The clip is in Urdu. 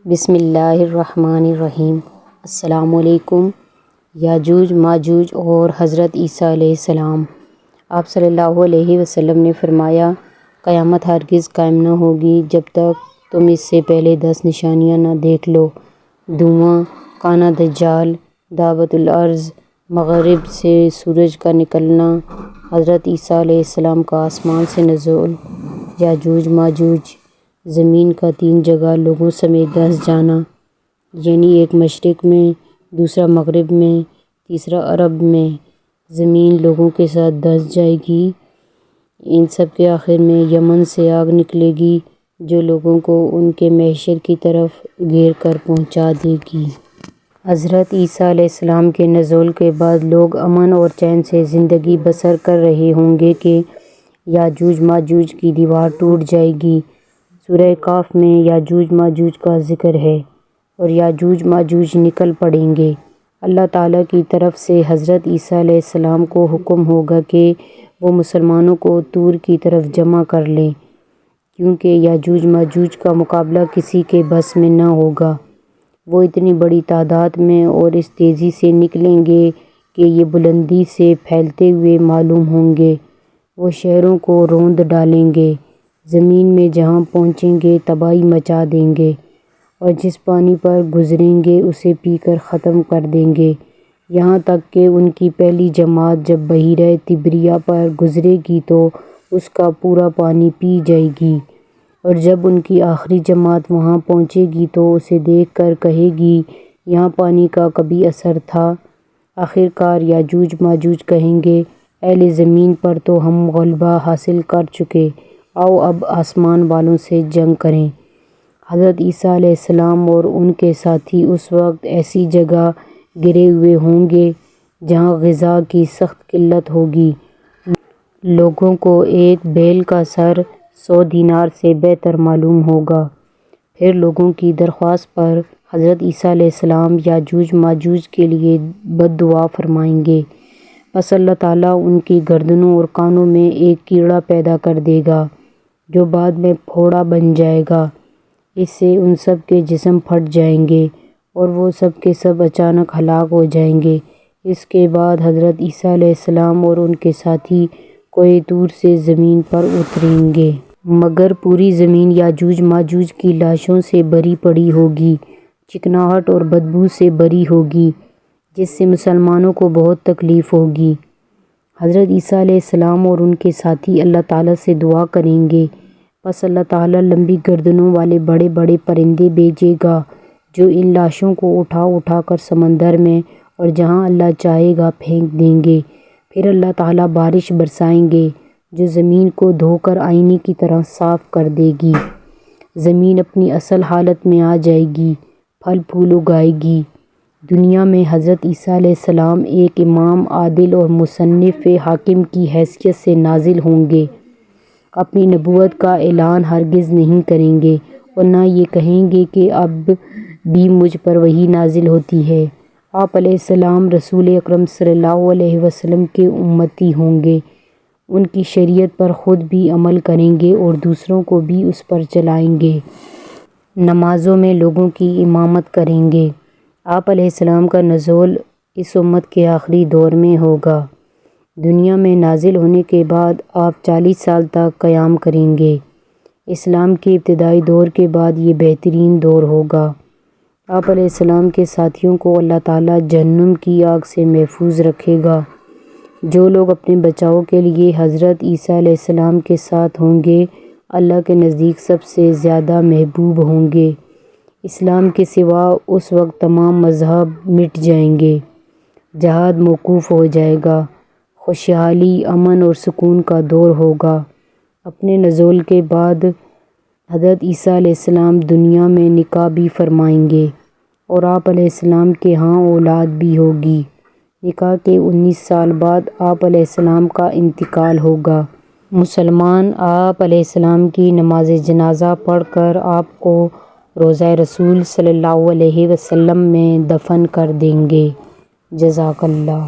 بسم اللہ الرحمن الرحیم۔ السلام علیکم۔ یاجوج ماجوج اور حضرت عیسیٰ علیہ السلام۔ آپ صلی اللہ علیہ وسلم نے فرمایا، قیامت ہرگز قائم نہ ہوگی جب تک تم اس سے پہلے 10 نشانیاں نہ دیکھ لو: دھواں، کانا دجال، دعوت الارض، مغرب سے سورج کا نکلنا، حضرت عیسیٰ علیہ السلام کا آسمان سے نزول، یاجوج ماجوج، زمین کا 3 جگہ لوگوں سمیت دھنس جانا، یعنی ایک مشرق میں، دوسرا مغرب میں، تیسرا عرب میں۔ زمین لوگوں کے ساتھ دھنس جائے گی۔ ان سب کے آخر میں یمن سے آگ نکلے گی جو لوگوں کو ان کے محشر کی طرف گھیر کر پہنچا دے گی۔ حضرت عیسیٰ علیہ السلام کے نزول کے بعد لوگ امن اور چین سے زندگی بسر کر رہے ہوں گے کہ یاجوج ماجوج کی دیوار ٹوٹ جائے گی۔ سورہ کہف میں یاجوج ماجوج کا ذکر ہے اور یاجوج ماجوج نکل پڑیں گے۔ اللہ تعالیٰ کی طرف سے حضرت عیسیٰ علیہ السلام کو حکم ہوگا کہ وہ مسلمانوں کو طور کی طرف جمع کر لیں، کیونکہ یاجوج ماجوج کا مقابلہ کسی کے بس میں نہ ہوگا۔ وہ اتنی بڑی تعداد میں اور اس تیزی سے نکلیں گے کہ یہ بلندی سے پھیلتے ہوئے معلوم ہوں گے۔ وہ شہروں کو روند ڈالیں گے، زمین میں جہاں پہنچیں گے تباہی مچا دیں گے، اور جس پانی پر گزریں گے اسے پی کر ختم کر دیں گے، یہاں تک کہ ان کی پہلی جماعت جب بحیرہ طبریہ پر گزرے گی تو اس کا پورا پانی پی جائے گی، اور جب ان کی آخری جماعت وہاں پہنچے گی تو اسے دیکھ کر کہے گی، یہاں پانی کا کبھی اثر تھا۔ آخر کار یاجوج ماجوج کہیں گے، اہل زمین پر تو ہم غلبہ حاصل کر چکے، آؤ اب آسمان والوں سے جنگ کریں۔ حضرت عیسیٰ علیہ السلام اور ان کے ساتھی اس وقت ایسی جگہ گرے ہوئے ہوں گے جہاں غذا کی سخت قلت ہوگی۔ لوگوں کو ایک بیل کا سر 100 دینار سے بہتر معلوم ہوگا۔ پھر لوگوں کی درخواست پر حضرت عیسیٰ علیہ السلام یاجوج ماجوج کے لیے بد دعا فرمائیں گے، پس اللہ تعالیٰ ان کی گردنوں اور کانوں میں ایک کیڑا پیدا کر دے گا جو بعد میں پھوڑا بن جائے گا۔ اس سے ان سب کے جسم پھٹ جائیں گے اور وہ سب کے سب اچانک ہلاک ہو جائیں گے۔ اس کے بعد حضرت عیسیٰ علیہ السلام اور ان کے ساتھی کوہ طور سے زمین پر اتریں گے۔ مگر پوری زمین یاجوج ماجوج کی لاشوں سے بھری پڑی ہوگی، چکناہٹ اور بدبو سے بھری ہوگی، جس سے مسلمانوں کو بہت تکلیف ہوگی۔ حضرت عیسیٰ علیہ السلام اور ان کے ساتھی اللہ تعالیٰ سے دعا کریں گے، پس اللہ تعالیٰ لمبی گردنوں والے بڑے بڑے پرندے بھیجے گا جو ان لاشوں کو اٹھا اٹھا کر سمندر میں اور جہاں اللہ چاہے گا پھینک دیں گے۔ پھر اللہ تعالیٰ بارش برسائیں گے جو زمین کو دھو کر آئینے کی طرح صاف کر دے گی۔ زمین اپنی اصل حالت میں آ جائے گی، پھل پھول اگائے گی۔ دنیا میں حضرت عیسیٰ علیہ السلام ایک امام عادل اور مصنف حاکم کی حیثیت سے نازل ہوں گے۔ اپنی نبوت کا اعلان ہرگز نہیں کریں گے اور نہ یہ کہیں گے کہ اب بھی مجھ پر وحی نازل ہوتی ہے۔ آپ علیہ السلام رسول اکرم صلی اللہ علیہ وسلم کے امتی ہوں گے، ان کی شریعت پر خود بھی عمل کریں گے اور دوسروں کو بھی اس پر چلائیں گے۔ نمازوں میں لوگوں کی امامت کریں گے۔ آپ علیہ السلام کا نزول اس امت کے آخری دور میں ہوگا۔ دنیا میں نازل ہونے کے بعد آپ 40 سال تک قیام کریں گے۔ اسلام کے ابتدائی دور کے بعد یہ بہترین دور ہوگا۔ آپ علیہ السلام کے ساتھیوں کو اللہ تعالیٰ جہنم کی آگ سے محفوظ رکھے گا۔ جو لوگ اپنے بچاؤ کے لیے حضرت عیسیٰ علیہ السلام کے ساتھ ہوں گے اللہ کے نزدیک سب سے زیادہ محبوب ہوں گے۔ اسلام کے سوا اس وقت تمام مذاہب مٹ جائیں گے، جہاد موقوف ہو جائے گا، خوشحالی، امن اور سکون کا دور ہوگا۔ اپنے نزول کے بعد حضرت عیسیٰ علیہ السلام دنیا میں نکاح بھی فرمائیں گے اور آپ علیہ السلام کے ہاں اولاد بھی ہوگی۔ نکاح کے 19 سال بعد آپ علیہ السلام کا انتقال ہوگا۔ مسلمان آپ علیہ السلام کی نماز جنازہ پڑھ کر آپ کو روضہ رسول صلی اللہ علیہ وسلم میں دفن کر دیں گے۔ جزاک اللہ۔